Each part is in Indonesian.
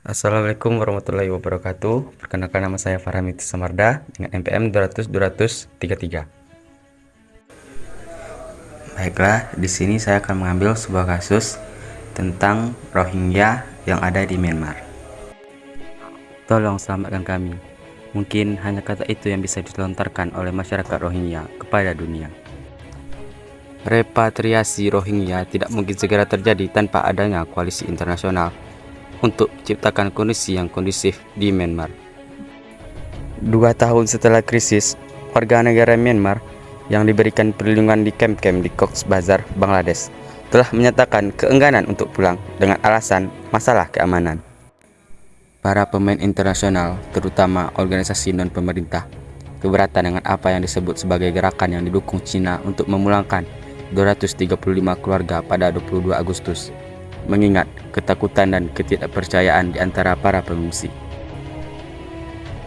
Assalamualaikum warahmatullahi wabarakatuh. Perkenalkan, nama saya Farhamid Samarda dengan NPM 200-233. Baiklah, di sini saya akan mengambil sebuah kasus tentang Rohingya yang ada di Myanmar. Tolong selamatkan kami. Mungkin hanya kata itu yang bisa dilontarkan oleh masyarakat Rohingya kepada dunia. Repatriasi Rohingya tidak mungkin segera terjadi tanpa adanya koalisi internasional untuk menciptakan kondisi yang kondusif di Myanmar. 2 tahun setelah krisis, warga negara Myanmar yang diberikan perlindungan di kamp-kamp di Cox's Bazar, Bangladesh, telah menyatakan keengganan untuk pulang dengan alasan masalah keamanan. Para pemain internasional, terutama organisasi non-pemerintah, keberatan dengan apa yang disebut sebagai gerakan yang didukung Cina untuk memulangkan 235 keluarga pada 22 Agustus, mengingat ketakutan dan ketidakpercayaan di antara para pengungsi.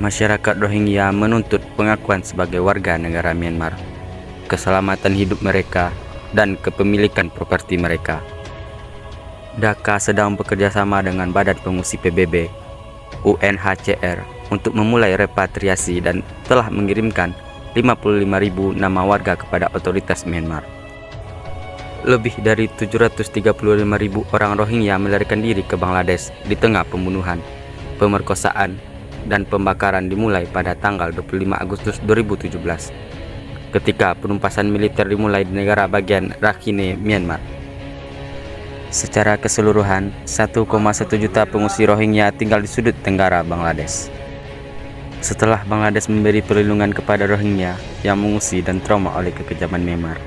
Masyarakat Rohingya menuntut pengakuan sebagai warga negara Myanmar, keselamatan hidup mereka, dan kepemilikan properti mereka. Dhaka sedang bekerja sama dengan Badan Pengungsi PBB, UNHCR, untuk memulai repatriasi dan telah mengirimkan 55.000 nama warga kepada otoritas Myanmar. Lebih dari 735.000 orang Rohingya melarikan diri ke Bangladesh di tengah pembunuhan, pemerkosaan, dan pembakaran dimulai pada tanggal 25 Agustus 2017 ketika penumpasan militer dimulai di negara bagian Rakhine, Myanmar. Secara keseluruhan, 1,1 juta pengungsi Rohingya tinggal di sudut tenggara Bangladesh. Setelah Bangladesh memberi perlindungan kepada Rohingya yang mengungsi dan trauma oleh kekejaman Myanmar,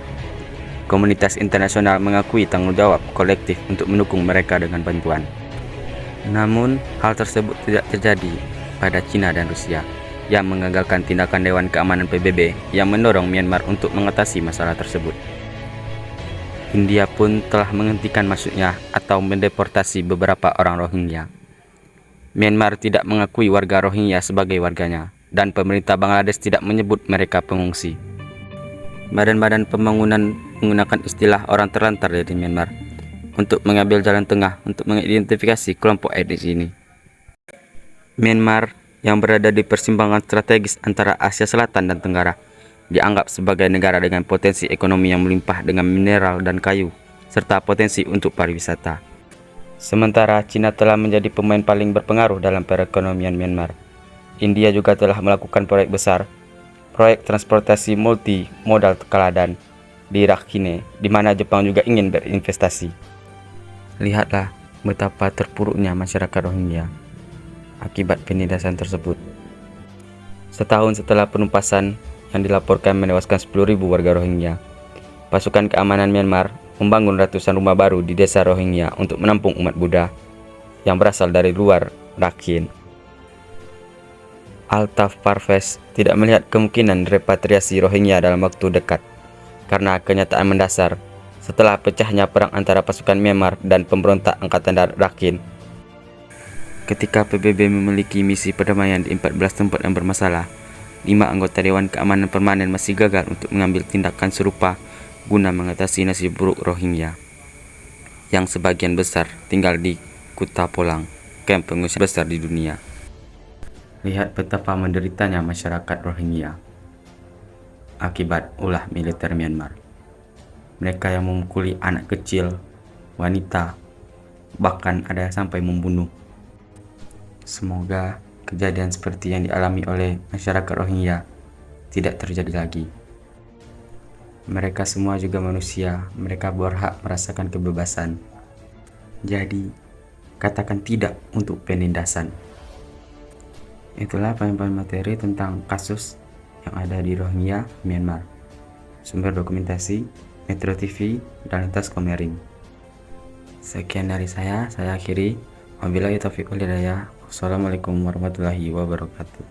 komunitas internasional mengakui tanggung jawab kolektif untuk mendukung mereka dengan bantuan. Namun, hal tersebut tidak terjadi pada Cina dan Rusia yang mengagalkan tindakan Dewan Keamanan PBB yang mendorong Myanmar untuk mengatasi masalah tersebut. India pun telah menghentikan masuknya atau mendeportasi beberapa orang Rohingya. Myanmar tidak mengakui warga Rohingya sebagai warganya, dan pemerintah Bangladesh tidak menyebut mereka pengungsi. Badan-badan pembangunan menggunakan istilah orang terlantar dari Myanmar untuk mengambil jalan tengah untuk mengidentifikasi kelompok etnis ini. Myanmar yang berada di persimpangan strategis antara Asia Selatan dan Tenggara dianggap sebagai negara dengan potensi ekonomi yang melimpah dengan mineral dan kayu serta potensi untuk pariwisata. Sementara Cina telah menjadi pemain paling berpengaruh dalam perekonomian Myanmar. India juga telah melakukan proyek besar, proyek transportasi multimodal Kaladan di Rakhine, di mana Jepang juga ingin berinvestasi. Lihatlah betapa terpuruknya masyarakat Rohingya akibat penindasan tersebut. Setahun setelah penumpasan yang dilaporkan menewaskan 10.000 warga Rohingya, pasukan keamanan Myanmar membangun ratusan rumah baru di desa Rohingya untuk menampung umat Buddha yang berasal dari luar Rakhine. Altaf Parvez tidak melihat kemungkinan repatriasi Rohingya dalam waktu dekat karena kenyataan mendasar setelah pecahnya perang antara pasukan Myanmar dan pemberontak Angkatan Darat Rakhine. Ketika PBB memiliki misi perdamaian di 14 tempat yang bermasalah, 5 anggota Dewan Keamanan Permanen masih gagal untuk mengambil tindakan serupa guna mengatasi nasib buruk Rohingya, yang sebagian besar tinggal di Kuta Polang, kamp pengungsi besar di dunia. Lihat betapa menderitanya masyarakat Rohingya akibat ulah militer Myanmar. Mereka yang memukuli anak kecil, wanita, bahkan ada yang sampai membunuh. Semoga kejadian seperti yang dialami oleh masyarakat Rohingya tidak terjadi lagi. Mereka semua juga manusia, mereka berhak merasakan kebebasan. Jadi, katakan tidak untuk penindasan. Itulah poin-poin materi tentang kasus yang ada di Rohingya, Myanmar. Sumber dokumentasi Metro TV dan Lintas Komering. Sekian dari saya akhiri. Wabillahi taufiq wal hidayah. Wassalamualaikum warahmatullahi wabarakatuh.